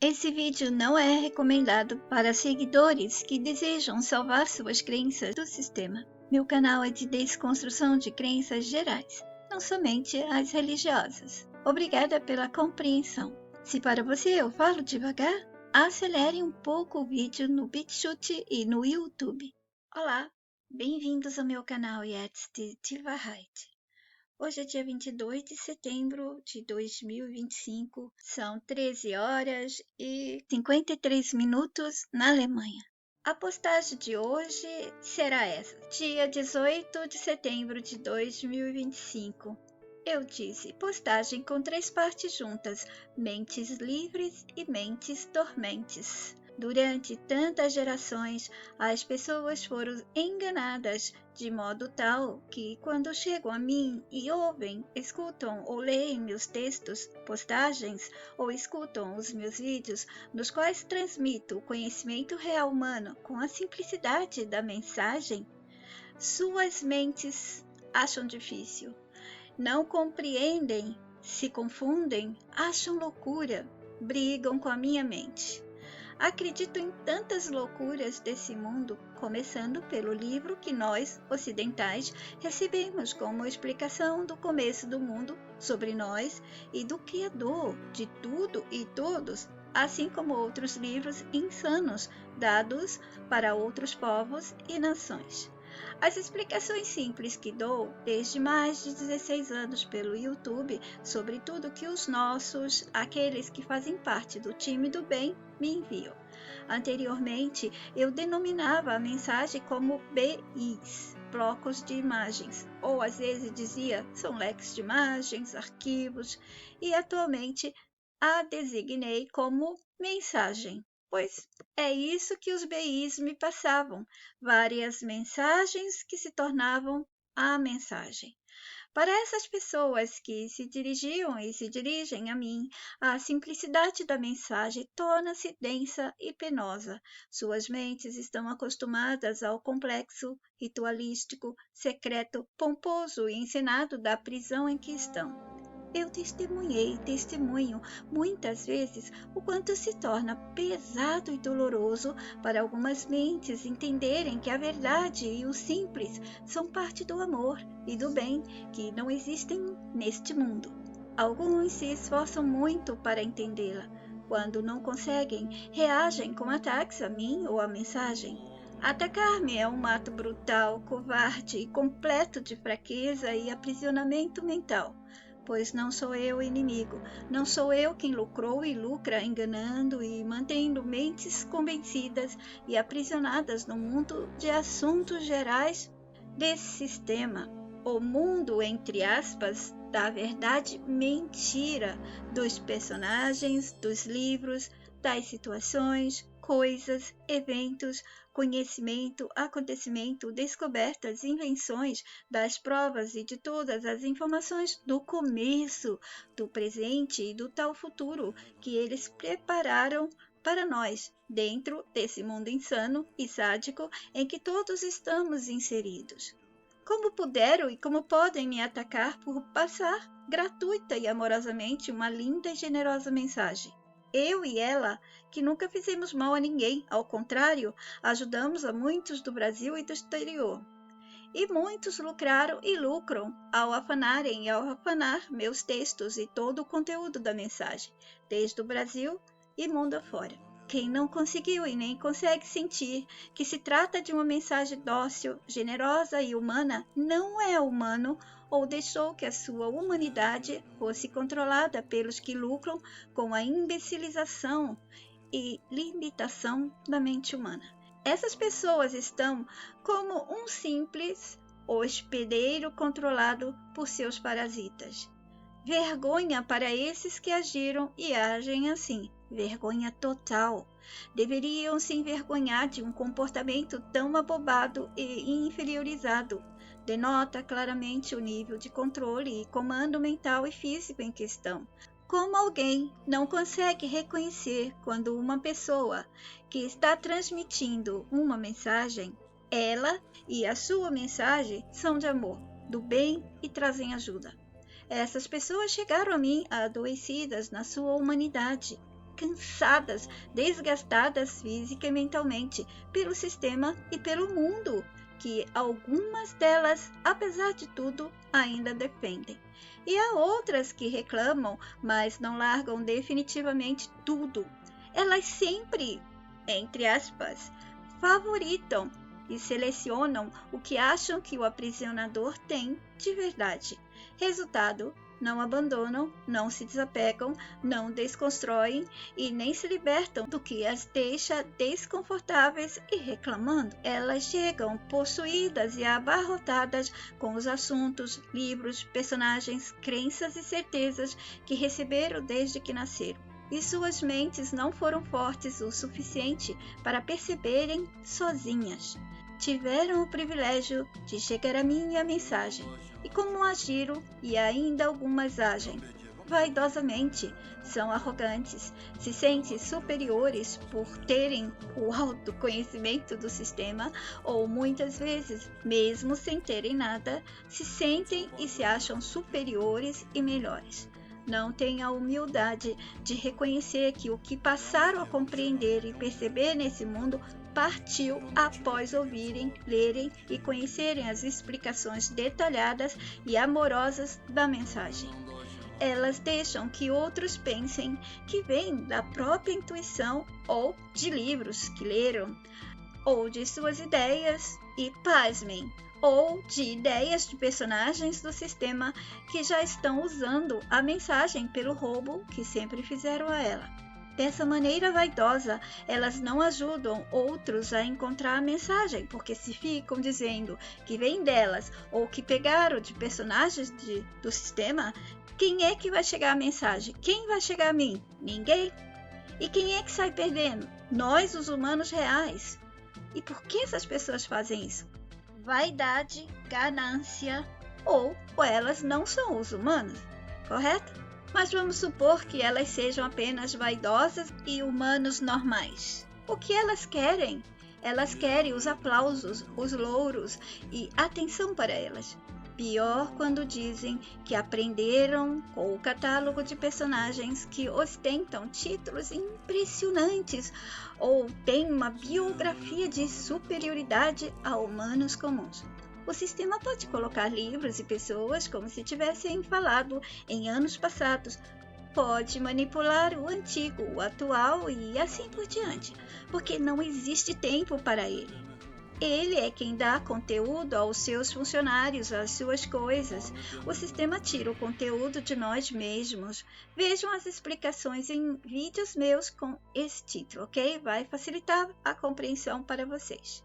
Esse vídeo não é recomendado para seguidores que desejam salvar suas crenças do sistema. Meu canal é de desconstrução de crenças gerais, não somente as religiosas. Obrigada pela compreensão. Se para você eu falo devagar, acelere um pouco o vídeo no BitChute e no YouTube. Olá, bem-vindos ao meu canal Jetzt die Wahrheit. Hoje é dia 22 de setembro de 2025, são 13 horas e 53 minutos na Alemanha. A postagem de hoje será essa, dia 18 de setembro de 2025. Eu disse postagem com 3 partes juntas, mentes livres e mentes dormentes. Durante tantas gerações, as pessoas foram enganadas de modo tal que, quando chegam a mim e ouvem, escutam ou leem meus textos, postagens, ou escutam os meus vídeos, nos quais transmito o conhecimento real humano com a simplicidade da mensagem, suas mentes acham difícil, não compreendem, se confundem, acham loucura, brigam com a minha mente. Acredito em tantas loucuras desse mundo, começando pelo livro que nós, ocidentais, recebemos como explicação do começo do mundo, sobre nós e do Criador de tudo e todos, assim como outros livros insanos dados para outros povos e nações. As explicações simples que dou desde mais de 16 anos pelo YouTube sobre tudo que os nossos, aqueles que fazem parte do time do bem, me enviam. Anteriormente, eu denominava a mensagem como BIs, blocos de imagens, ou às vezes dizia são leques de imagens, arquivos, e atualmente a designei como mensagem, pois é isso que os BIs me passavam, várias mensagens que se tornavam a mensagem. Para essas pessoas que se dirigiam e se dirigem a mim, a simplicidade da mensagem torna-se densa e penosa. Suas mentes estão acostumadas ao complexo, ritualístico, secreto, pomposo e encenado da prisão em que estão. Eu testemunho muitas vezes o quanto se torna pesado e doloroso para algumas mentes entenderem que a verdade e o simples são parte do amor e do bem que não existem neste mundo. Alguns se esforçam muito para entendê-la. Quando não conseguem, reagem com ataques a mim ou à mensagem. Atacar-me é um ato brutal, covarde e completo de fraqueza e aprisionamento mental. Pois não sou eu o inimigo, não sou eu quem lucrou e lucra enganando e mantendo mentes convencidas e aprisionadas no mundo de assuntos gerais desse sistema. O mundo, entre aspas, da verdade mentira dos personagens, dos livros, das situações, coisas, eventos, conhecimento, acontecimento, descobertas, invenções, das provas e de todas as informações do começo, do presente e do tal futuro que eles prepararam para nós, dentro desse mundo insano e sádico em que todos estamos inseridos. Como puderam e como podem me atacar por passar gratuita e amorosamente uma linda e generosa mensagem? Eu e ela, que nunca fizemos mal a ninguém, ao contrário, ajudamos a muitos do Brasil e do exterior. E muitos lucraram e lucram ao afanarem e ao afanar meus textos e todo o conteúdo da mensagem, desde o Brasil e mundo afora. Quem não conseguiu e nem consegue sentir que se trata de uma mensagem dócil, generosa e humana, não é humano ou deixou que a sua humanidade fosse controlada pelos que lucram com a imbecilização e limitação da mente humana. Essas pessoas estão como um simples hospedeiro controlado por seus parasitas. Vergonha para esses que agiram e agem assim. Vergonha total. Deveriam se envergonhar de um comportamento tão abobado e inferiorizado. Denota claramente o nível de controle e comando mental e físico em questão. Como alguém não consegue reconhecer quando uma pessoa que está transmitindo uma mensagem, ela e a sua mensagem são de amor, do bem e trazem ajuda. Essas pessoas chegaram a mim adoecidas na sua humanidade. cansadas, desgastadas física e mentalmente pelo sistema e pelo mundo, que algumas delas, apesar de tudo, ainda defendem. E há outras que reclamam, mas não largam definitivamente tudo. Elas sempre, entre aspas, favoritam e selecionam o que acham que o aprisionador tem de verdade. Resultado: não abandonam, não se desapegam, não desconstroem e nem se libertam do que as deixa desconfortáveis e reclamando. Elas chegam possuídas e abarrotadas com os assuntos, livros, personagens, crenças e certezas que receberam desde que nasceram. E suas mentes não foram fortes o suficiente para perceberem sozinhas. Tiveram o privilégio de chegar a mim a mensagem, e como agiram, e ainda algumas agem, vaidosamente, são arrogantes, se sentem superiores por terem o autoconhecimento do sistema, ou muitas vezes, mesmo sem terem nada, se sentem e se acham superiores e melhores. Não têm a humildade de reconhecer que o que passaram a compreender e perceber nesse mundo partiu após ouvirem, lerem e conhecerem as explicações detalhadas e amorosas da mensagem. Elas deixam que outros pensem que vem da própria intuição ou de livros que leram, ou de suas ideias e, pasmem, ou de ideias de personagens do sistema que já estão usando a mensagem pelo roubo que sempre fizeram a ela. Dessa maneira vaidosa, elas não ajudam outros a encontrar a mensagem, porque se ficam dizendo que vem delas ou que pegaram de personagens do sistema, quem é que vai chegar a mensagem? Quem vai chegar a mim? Ninguém. E quem é que sai perdendo? Nós, os humanos reais. E por que essas pessoas fazem isso? Vaidade, ganância, ou elas não são os humanos, correto? Mas vamos supor que elas sejam apenas vaidosas e humanos normais. O que elas querem? Elas querem os aplausos, os louros e atenção para elas. Pior quando dizem que aprenderam com o catálogo de personagens que ostentam títulos impressionantes ou têm uma biografia de superioridade a humanos comuns. O sistema pode colocar livros e pessoas como se tivessem falado em anos passados. Pode manipular o antigo, o atual e assim por diante, porque não existe tempo para ele. Ele é quem dá conteúdo aos seus funcionários, às suas coisas. O sistema tira o conteúdo de nós mesmos. Vejam as explicações em vídeos meus com esse título, ok? Vai facilitar a compreensão para vocês.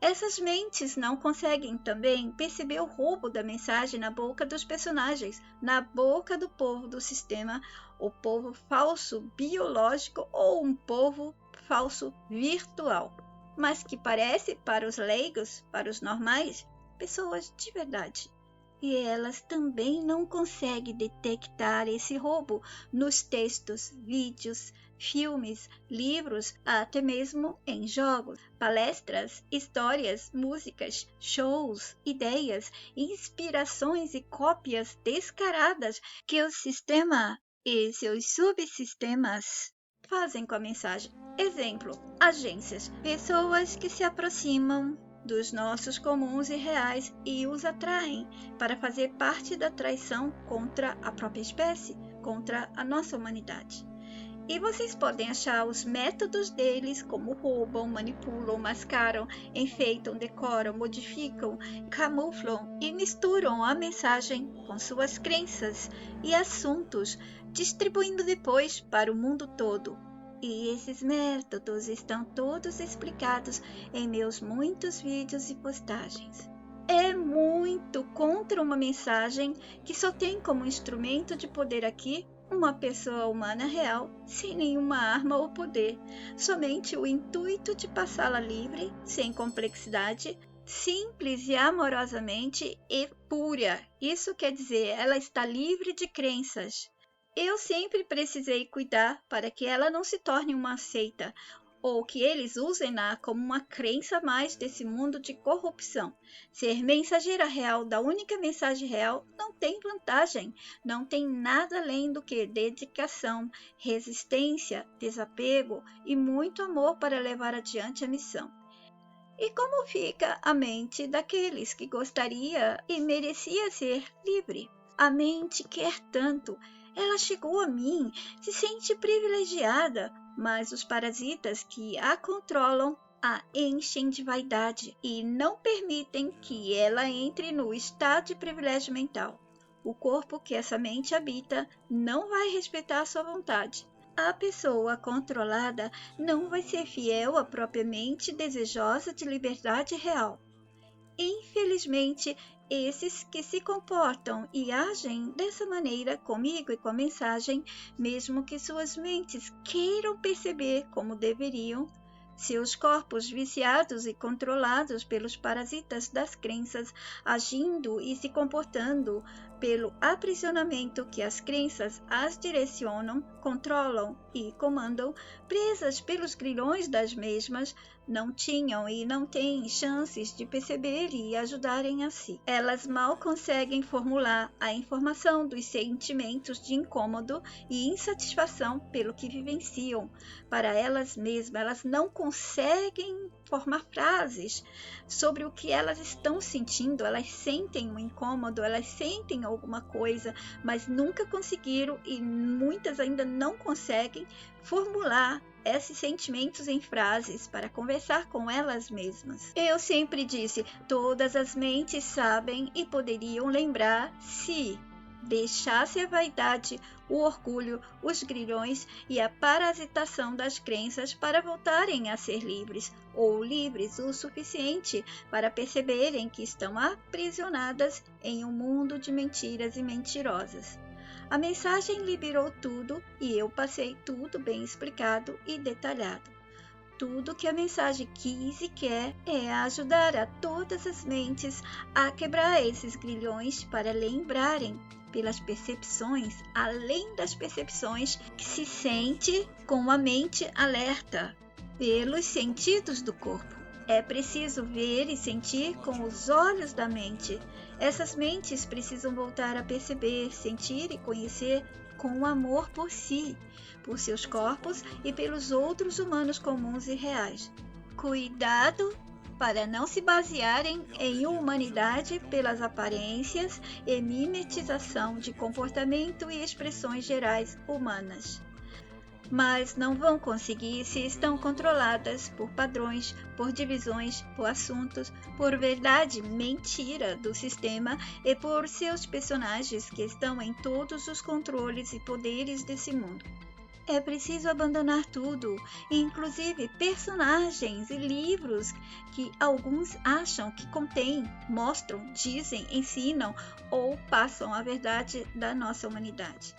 Essas mentes não conseguem também perceber o roubo da mensagem na boca dos personagens, na boca do povo do sistema, o povo falso biológico ou um povo falso virtual, mas que parece para os leigos, para os normais, pessoas de verdade. E elas também não conseguem detectar esse roubo nos textos, vídeos, filmes, livros, até mesmo em jogos, palestras, histórias, músicas, shows, ideias, inspirações e cópias descaradas que o sistema e seus subsistemas fazem com a mensagem. Exemplo: agências, pessoas que se aproximam dos nossos comuns e reais e os atraem para fazer parte da traição contra a própria espécie, contra a nossa humanidade. E vocês podem achar os métodos deles como roubam, manipulam, mascaram, enfeitam, decoram, modificam, camuflam e misturam a mensagem com suas crenças e assuntos, distribuindo depois para o mundo todo. E esses métodos estão todos explicados em meus muitos vídeos e postagens. É muito contra uma mensagem que só tem como instrumento de poder aqui uma pessoa humana real, sem nenhuma arma ou poder, somente o intuito de passá-la livre, sem complexidade, simples e amorosamente e pura. Isso quer dizer, ela está livre de crenças. Eu sempre precisei cuidar para que ela não se torne uma seita, ou que eles usem-na como uma crença a mais desse mundo de corrupção. Ser mensageira real da única mensagem real não tem vantagem, não tem nada além do que dedicação, resistência, desapego e muito amor para levar adiante a missão. E como fica a mente daqueles que gostaria e merecia ser livre? A mente quer tanto. Ela chegou a mim, se sente privilegiada, mas os parasitas que a controlam a enchem de vaidade e não permitem que ela entre no estado de privilégio mental. O corpo que essa mente habita não vai respeitar sua vontade. A pessoa controlada não vai ser fiel à própria mente desejosa de liberdade real. Infelizmente, esses que se comportam e agem dessa maneira comigo e com a mensagem, mesmo que suas mentes queiram perceber como deveriam, seus corpos viciados e controlados pelos parasitas das crenças, agindo e se comportando pelo aprisionamento que as crenças as direcionam, controlam e comandam, presas pelos grilhões das mesmas, não tinham e não têm chances de perceber e ajudarem a si. Elas mal conseguem formular a informação dos sentimentos de incômodo e insatisfação pelo que vivenciam. Para elas mesmas, elas não conseguem formar frases sobre o que elas estão sentindo. Elas sentem um incômodo, elas sentem alguma coisa, mas nunca conseguiram e muitas ainda não conseguem formular esses sentimentos em frases para conversar com elas mesmas. Eu sempre disse, todas as mentes sabem e poderiam lembrar se deixasse a vaidade, o orgulho, os grilhões e a parasitação das crenças para voltarem a ser livres, ou livres o suficiente para perceberem que estão aprisionadas em um mundo de mentiras e mentirosas. A mensagem liberou tudo e eu passei tudo bem explicado e detalhado. Tudo que a mensagem quis e quer é ajudar a todas as mentes a quebrar esses grilhões para lembrarem pelas percepções, além das percepções que se sente com a mente alerta, pelos sentidos do corpo. É preciso ver e sentir com os olhos da mente. Essas mentes precisam voltar a perceber, sentir e conhecer com amor por si, por seus corpos e pelos outros humanos comuns e reais. Cuidado para não se basearem em humanidade pelas aparências e mimetização de comportamento e expressões gerais humanas. Mas não vão conseguir se estão controladas por padrões, por divisões, por assuntos, por verdade, mentira do sistema e por seus personagens que estão em todos os controles e poderes desse mundo. É preciso abandonar tudo, inclusive personagens e livros que alguns acham que contêm, mostram, dizem, ensinam ou passam a verdade da nossa humanidade.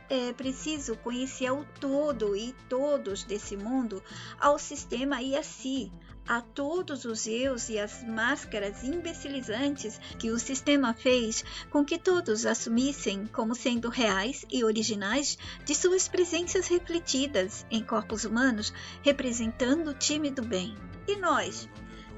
É preciso conhecer ao todo e todos desse mundo, ao sistema e a si, a todos os eus e as máscaras imbecilizantes que o sistema fez com que todos assumissem como sendo reais e originais de suas presenças refletidas em corpos humanos, representando o time do bem. E nós?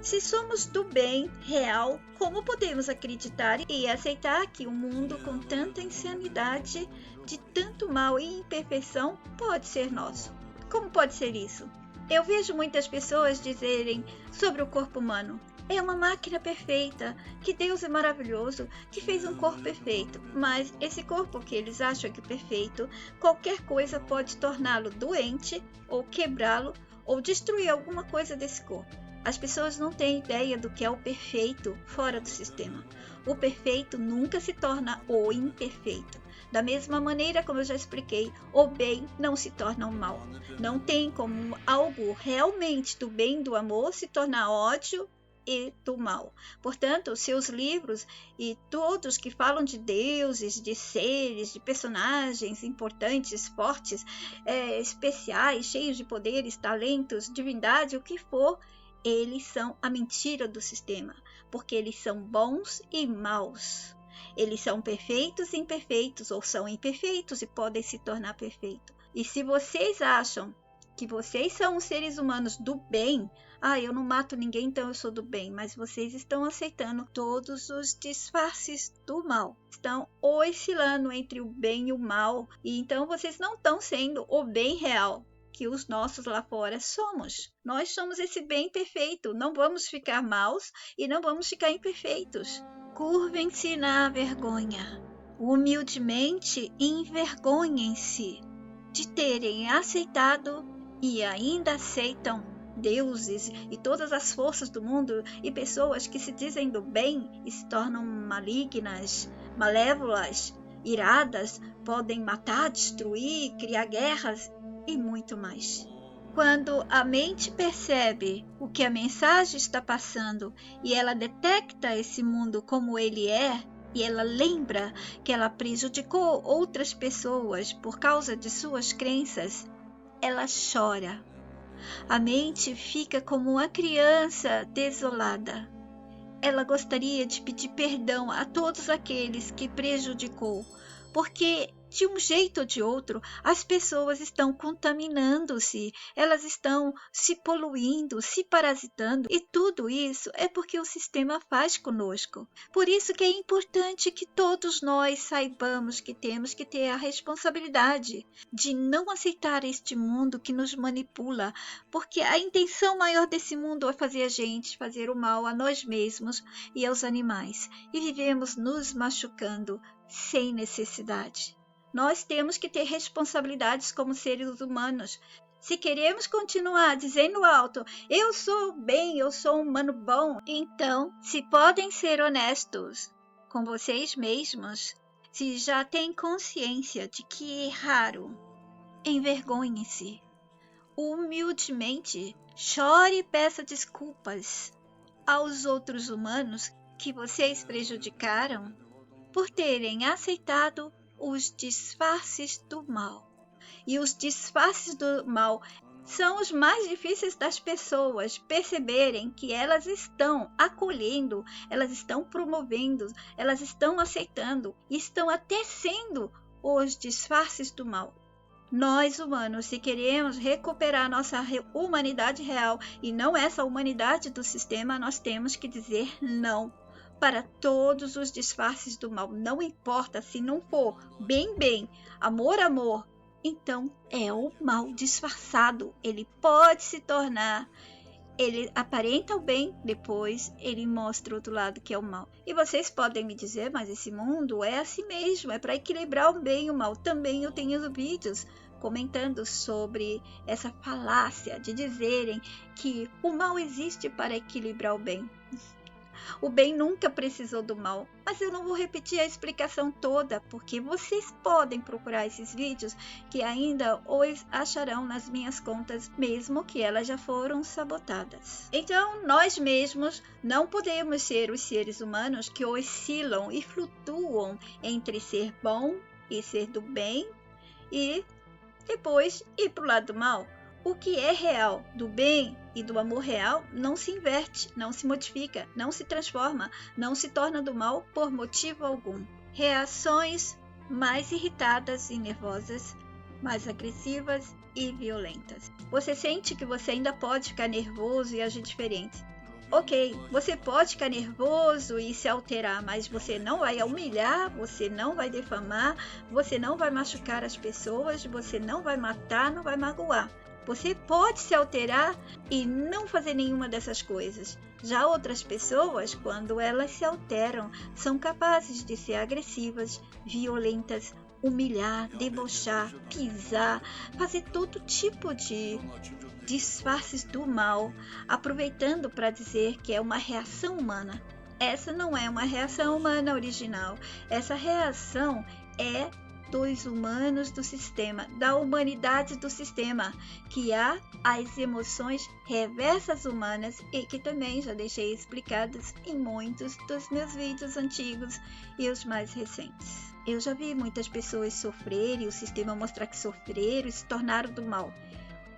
Se somos do bem real, como podemos acreditar e aceitar que um mundo com tanta insanidade, de tanto mal e imperfeição, pode ser nosso? Como pode ser isso? Eu vejo muitas pessoas dizerem sobre o corpo humano: é uma máquina perfeita, que Deus é maravilhoso, que fez um corpo perfeito. Mas esse corpo que eles acham que é perfeito, qualquer coisa pode torná-lo doente, ou quebrá-lo, ou destruir alguma coisa desse corpo. As pessoas não têm ideia do que é o perfeito fora do sistema. O perfeito nunca se torna o imperfeito. Da mesma maneira como eu já expliquei, o bem não se torna o mal. Não tem como algo realmente do bem e do amor se tornar ódio e do mal. Portanto, seus livros e todos que falam de deuses, de seres, de personagens importantes, fortes, especiais, cheios de poderes, talentos, divindade, o que for, eles são a mentira do sistema, porque eles são bons e maus. Eles são perfeitos e imperfeitos, ou são imperfeitos e podem se tornar perfeitos. E se vocês acham que vocês são os seres humanos do bem, eu não mato ninguém, então eu sou do bem, mas vocês estão aceitando todos os disfarces do mal. Estão oscilando entre o bem e o mal, e então vocês não estão sendo o bem real que os nossos lá fora somos. Nós somos esse bem perfeito, não vamos ficar maus e não vamos ficar imperfeitos. Curvem-se na vergonha. Humildemente envergonhem-se de terem aceitado e ainda aceitam deuses e todas as forças do mundo, e pessoas que se dizem do bem e se tornam malignas, malévolas, iradas, podem matar, destruir, criar guerras e muito mais. Quando a mente percebe o que a mensagem está passando e ela detecta esse mundo como ele é, e ela lembra que ela prejudicou outras pessoas por causa de suas crenças, ela chora. A mente fica como uma criança desolada. Ela gostaria de pedir perdão a todos aqueles que prejudicou, porque de um jeito ou de outro, as pessoas estão contaminando-se, elas estão se poluindo, se parasitando, e tudo isso é porque o sistema faz conosco. Por isso que é importante que todos nós saibamos que temos que ter a responsabilidade de não aceitar este mundo que nos manipula, porque a intenção maior desse mundo é fazer a gente fazer o mal a nós mesmos e aos animais, e vivemos nos machucando sem necessidade. Nós temos que ter responsabilidades como seres humanos. Se queremos continuar dizendo alto, eu sou bem, eu sou um humano bom, então, se podem ser honestos com vocês mesmos, se já têm consciência de que erraram, envergonhe-se. Humildemente, chore e peça desculpas aos outros humanos que vocês prejudicaram por terem aceitado os disfarces do mal. E os disfarces do mal são os mais difíceis das pessoas perceberem que elas estão acolhendo, elas estão promovendo, elas estão aceitando e estão até sendo os disfarces do mal. Nós, humanos, se queremos recuperar nossa humanidade real e não essa humanidade do sistema, nós temos que dizer não para todos os disfarces do mal. Não importa se não for bem, amor, então é o mal disfarçado. Ele pode se tornar, ele aparenta o bem, depois ele mostra o outro lado que é o mal. E vocês podem me dizer, mas esse mundo é assim mesmo, é para equilibrar o bem e o mal. Também eu tenho vídeos comentando sobre essa falácia de dizerem que o mal existe para equilibrar o bem. O bem nunca precisou do mal, mas eu não vou repetir a explicação toda, porque vocês podem procurar esses vídeos que ainda os acharão nas minhas contas, mesmo que elas já foram sabotadas. Então, nós mesmos não podemos ser os seres humanos que oscilam e flutuam entre ser bom e ser do bem e depois ir para o lado do mal. O que é real, do bem e do amor real, não se inverte, não se modifica, não se transforma, não se torna do mal por motivo algum. Reações mais irritadas e nervosas, mais agressivas e violentas. Você sente que você ainda pode ficar nervoso e agir diferente. Ok, você pode ficar nervoso e se alterar, mas você não vai humilhar, você não vai defamar, você não vai machucar as pessoas, você não vai matar, não vai magoar. Você pode se alterar e não fazer nenhuma dessas coisas. Já outras pessoas, quando elas se alteram, são capazes de ser agressivas, violentas, humilhar, debochar, pisar, fazer todo tipo de disfarces do mal, aproveitando para dizer que é uma reação humana. Essa não é uma reação humana original. Essa reação é dos humanos do sistema, da humanidade do sistema, que há as emoções reversas humanas e que também já deixei explicadas em muitos dos meus vídeos antigos e os mais recentes. Eu já vi muitas pessoas sofrerem, o sistema mostrar que sofreram e se tornaram do mal.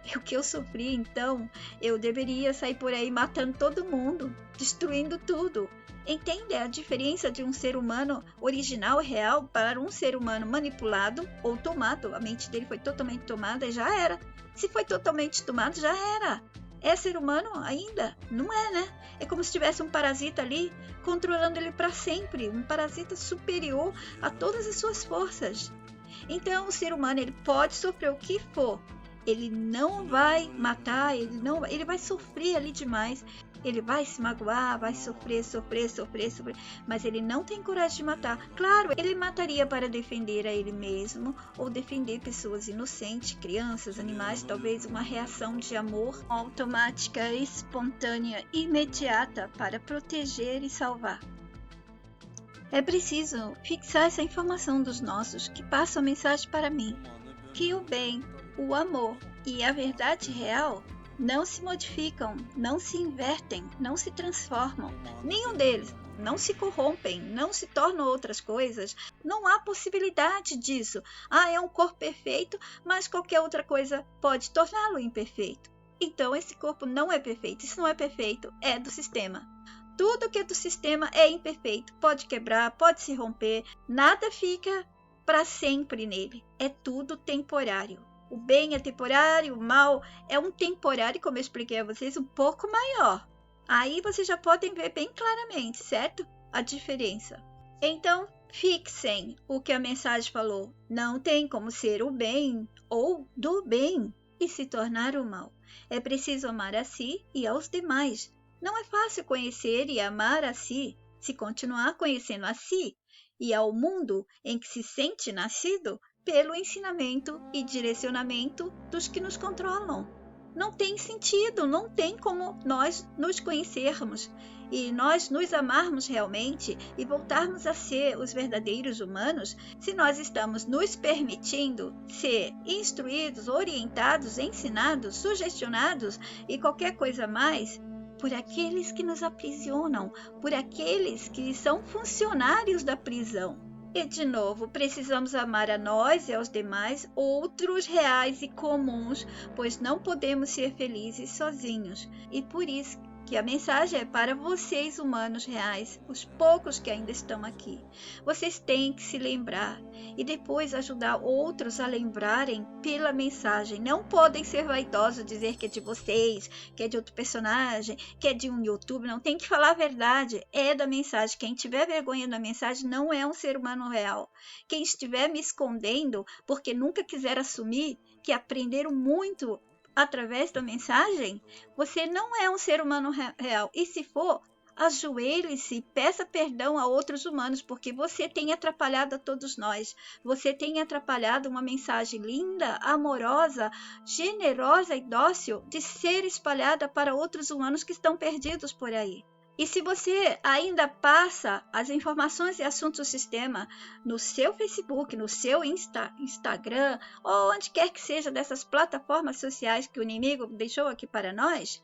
E o que eu sofri, então, eu deveria sair por aí matando todo mundo, destruindo tudo. Entende a diferença de um ser humano original e real para um ser humano manipulado ou tomado? A mente dele foi totalmente tomada e já era. Se foi totalmente tomado, já era. É ser humano ainda? Não é, né? É como se tivesse um parasita ali controlando ele para sempre, um parasita superior a todas as suas forças. Então, o ser humano ele pode sofrer o que for, ele não vai matar, ele vai sofrer ali demais, ele vai se magoar, vai sofrer, mas ele não tem coragem de matar. Claro, ele mataria para defender a ele mesmo ou defender pessoas inocentes, crianças, animais, talvez uma reação de amor automática, espontânea, imediata para proteger e salvar. É preciso fixar essa informação dos nossos que passam a mensagem para mim, que o bem, o amor e a verdade real não se modificam, não se invertem, não se transformam. Nenhum deles não se corrompem, não se tornam outras coisas. Não há possibilidade disso. É um corpo perfeito, mas qualquer outra coisa pode torná-lo imperfeito. Então esse corpo não é perfeito. Se não é perfeito, é do sistema. Tudo que é do sistema é imperfeito, pode quebrar, pode se romper, nada fica para sempre nele, é tudo temporário. O bem é temporário, o mal é um temporário, como eu expliquei a vocês, um pouco maior. Aí vocês já podem ver bem claramente, certo? A diferença. Então, fixem o que a mensagem falou. Não tem como ser o bem ou do bem e se tornar o mal. É preciso amar a si e aos demais. Não é fácil conhecer e amar a si, se continuar conhecendo a si e ao mundo em que se sente nascido pelo ensinamento e direcionamento dos que nos controlam. Não tem sentido, não tem como nós nos conhecermos e nós nos amarmos realmente e voltarmos a ser os verdadeiros humanos se nós estamos nos permitindo ser instruídos, orientados, ensinados, sugestionados e qualquer coisa mais por aqueles que nos aprisionam, por aqueles que são funcionários da prisão. E, de novo, precisamos amar a nós e aos demais, outros reais e comuns, pois não podemos ser felizes sozinhos. E por isso que a mensagem é para vocês, humanos reais, os poucos que ainda estão aqui. Vocês têm que se lembrar e depois ajudar outros a lembrarem pela mensagem. Não podem ser vaidosos, dizer que é de vocês, que é de outro personagem, que é de um YouTube. Não, tem que falar a verdade, é da mensagem. Quem tiver vergonha da mensagem não é um ser humano real. Quem estiver me escondendo porque nunca quiser assumir que aprenderam muito através da mensagem, você não é um ser humano real. E se for, ajoelhe-se e peça perdão a outros humanos, porque você tem atrapalhado a todos nós. Você tem atrapalhado uma mensagem linda, amorosa, generosa e dócil de ser espalhada para outros humanos que estão perdidos por aí. E se você ainda passa as informações e assuntos do sistema no seu Facebook, no seu Instagram, ou onde quer que seja dessas plataformas sociais que o inimigo deixou aqui para nós,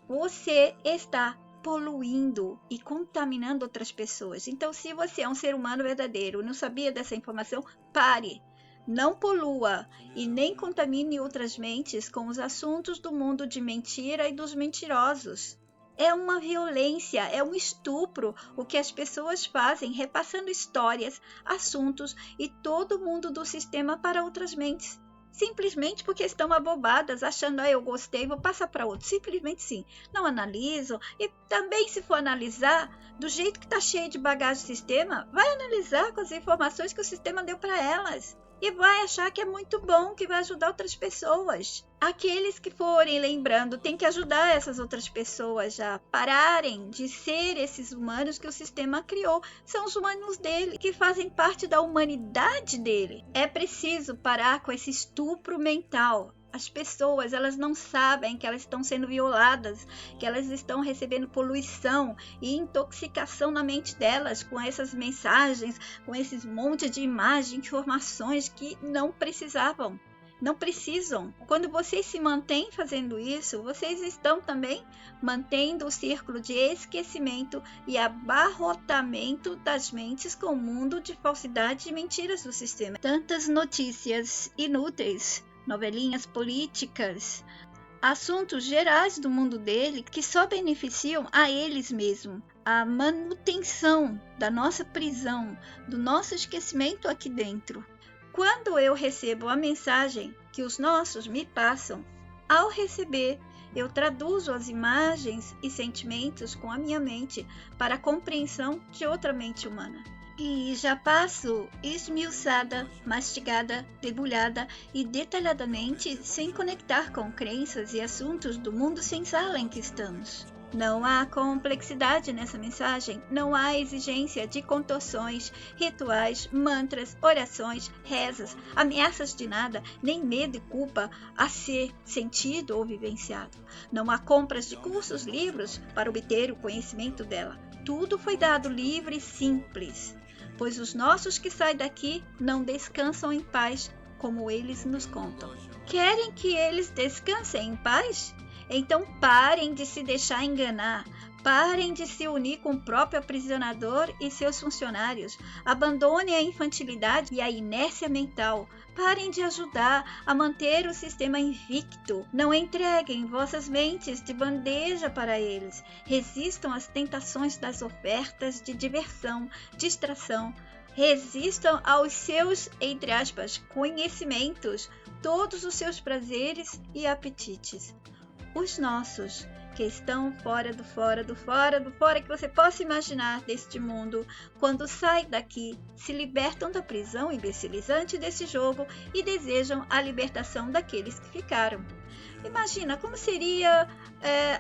você está poluindo e contaminando outras pessoas. Então, se você é um ser humano verdadeiro e não sabia dessa informação, pare. Não polua e nem contamine outras mentes com os assuntos do mundo de mentira e dos mentirosos. É uma violência, é um estupro o que as pessoas fazem, repassando histórias, assuntos e todo o mundo do sistema para outras mentes. Simplesmente porque estão abobadas, achando, eu gostei, vou passar para outro. Simplesmente sim, não analisam. E também, se for analisar, do jeito que está cheio de bagagem do sistema, vai analisar com as informações que o sistema deu para elas. E vai achar que é muito bom, que vai ajudar outras pessoas. Aqueles que forem lembrando, tem que ajudar essas outras pessoas a pararem de ser esses humanos que o sistema criou. São os humanos dele, que fazem parte da humanidade dele. É preciso parar com esse estupro mental. As pessoas, elas não sabem que elas estão sendo violadas, que elas estão recebendo poluição e intoxicação na mente delas com essas mensagens, com esses montes de imagens, informações que não precisavam. Não precisam. Quando vocês se mantêm fazendo isso, vocês estão também mantendo o círculo de esquecimento e abarrotamento das mentes com o mundo de falsidade e mentiras do sistema. Tantas notícias inúteis, novelinhas políticas, assuntos gerais do mundo dele que só beneficiam a eles mesmos. A manutenção da nossa prisão, do nosso esquecimento aqui dentro. Quando eu recebo a mensagem que os nossos me passam, ao receber, eu traduzo as imagens e sentimentos com a minha mente para a compreensão de outra mente humana. E já passo esmiuçada, mastigada, debulhada e detalhadamente sem conectar com crenças e assuntos do mundo sensal em que estamos. Não há complexidade nessa mensagem, não há exigência de contorções, rituais, mantras, orações, rezas, ameaças de nada, nem medo e culpa a ser sentido ou vivenciado. Não há compras de cursos, livros para obter o conhecimento dela. Tudo foi dado livre e simples, pois os nossos que saem daqui não descansam em paz, como eles nos contam. Querem que eles descansem em paz? Então parem de se deixar enganar, parem de se unir com o próprio aprisionador e seus funcionários, abandonem a infantilidade e a inércia mental, parem de ajudar a manter o sistema invicto, não entreguem vossas mentes de bandeja para eles, resistam às tentações das ofertas de diversão, distração, resistam aos seus, entre aspas, conhecimentos, todos os seus prazeres e apetites. Os nossos, que estão fora do fora, do fora, do fora que você possa imaginar deste mundo, quando saem daqui, se libertam da prisão imbecilizante desse jogo e desejam a libertação daqueles que ficaram. Imagina como seria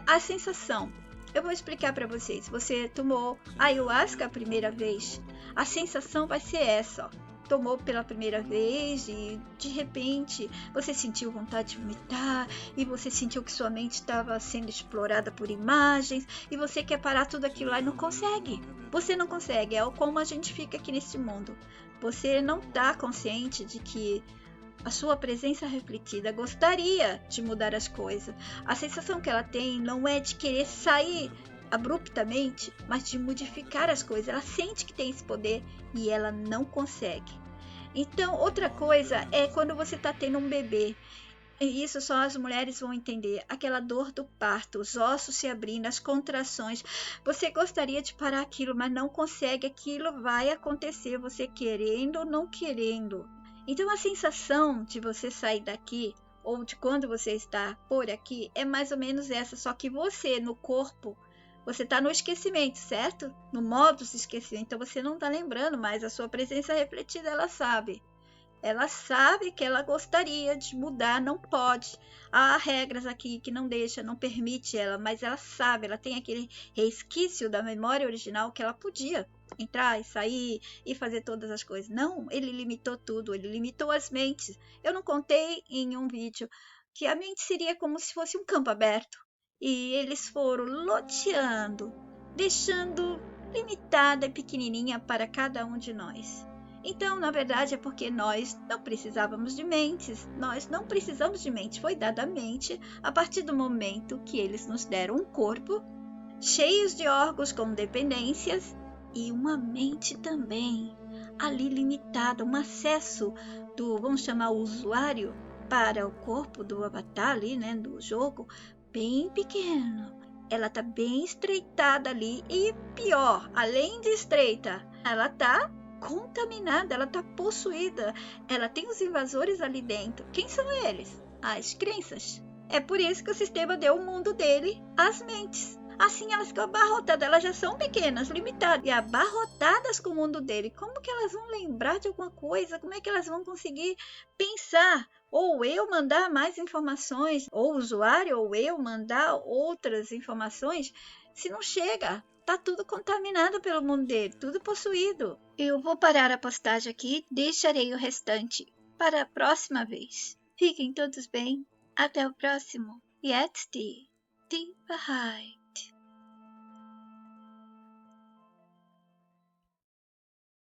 a sensação. Eu vou explicar para vocês. Você tomou ayahuasca a primeira vez, a sensação vai ser essa, ó. Tomou pela primeira vez e de repente você sentiu vontade de vomitar e você sentiu que sua mente estava sendo explorada por imagens e você quer parar tudo aquilo lá e não consegue. Você não consegue, é como a gente fica aqui nesse mundo. Você não está consciente de que a sua presença refletida gostaria de mudar as coisas. A sensação que ela tem não é de querer sair abruptamente, mas de modificar as coisas. Ela sente que tem esse poder e ela não consegue. Então, outra coisa é quando você está tendo um bebê. E isso só as mulheres vão entender. Aquela dor do parto, os ossos se abrindo, as contrações. Você gostaria de parar aquilo, mas não consegue. Aquilo vai acontecer, você querendo ou não querendo. Então, a sensação de você sair daqui, ou de quando você está por aqui, é mais ou menos essa. Só que você, no corpo, você está no esquecimento, certo? No modo de esquecimento. Então você não está lembrando mais. A sua presença refletida, ela sabe. Ela sabe que ela gostaria de mudar, não pode. Há regras aqui que não deixa, não permite ela, mas ela sabe, ela tem aquele resquício da memória original que ela podia entrar e sair e fazer todas as coisas. Não, ele limitou tudo, ele limitou as mentes. Eu não contei em um vídeo que a mente seria como se fosse um campo aberto. E eles foram loteando, deixando limitada e pequenininha para cada um de nós. Então, na verdade, é porque nós não precisávamos de mentes, nós não precisamos de mente, foi dada a mente a partir do momento que eles nos deram um corpo, cheios de órgãos com dependências e uma mente também, ali limitada, um acesso do, vamos chamar o usuário, para o corpo do avatar ali, né, do jogo, bem pequeno. Ela tá bem estreitada ali e pior, além de estreita, ela tá contaminada, ela tá possuída. Ela tem os invasores ali dentro. Quem são eles? As crenças. É por isso que o sistema deu o mundo dele às mentes. Assim elas ficam abarrotadas, elas já são pequenas, limitadas e abarrotadas com o mundo dele. Como que elas vão lembrar de alguma coisa? Como é que elas vão conseguir pensar? Ou eu mandar mais informações, ou o usuário, ou eu mandar outras informações, se não chega, tá tudo contaminado pelo mundo dele, tudo possuído. Eu vou parar a postagem aqui, deixarei o restante para a próxima vez. Fiquem todos bem, até o próximo. Yet Ti Bahai.